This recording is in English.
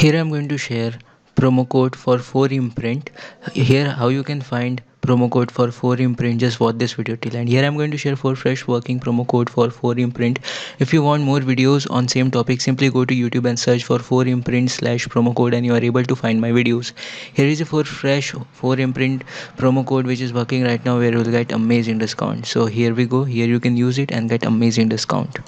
Here I'm going to share promo code for 4 imprint. Here how you can find promo code for 4 imprint. Just watch this video till end. Here I'm going to share 4 fresh working promo code for 4 imprint. If you want more videos on same topic, simply go to YouTube and search for 4 imprint slash promo code and you are able to find my videos. Here is a 4 fresh 4 imprint promo code which is working right now, where you will get amazing discount. So here we go. Here you can use it and get amazing discount.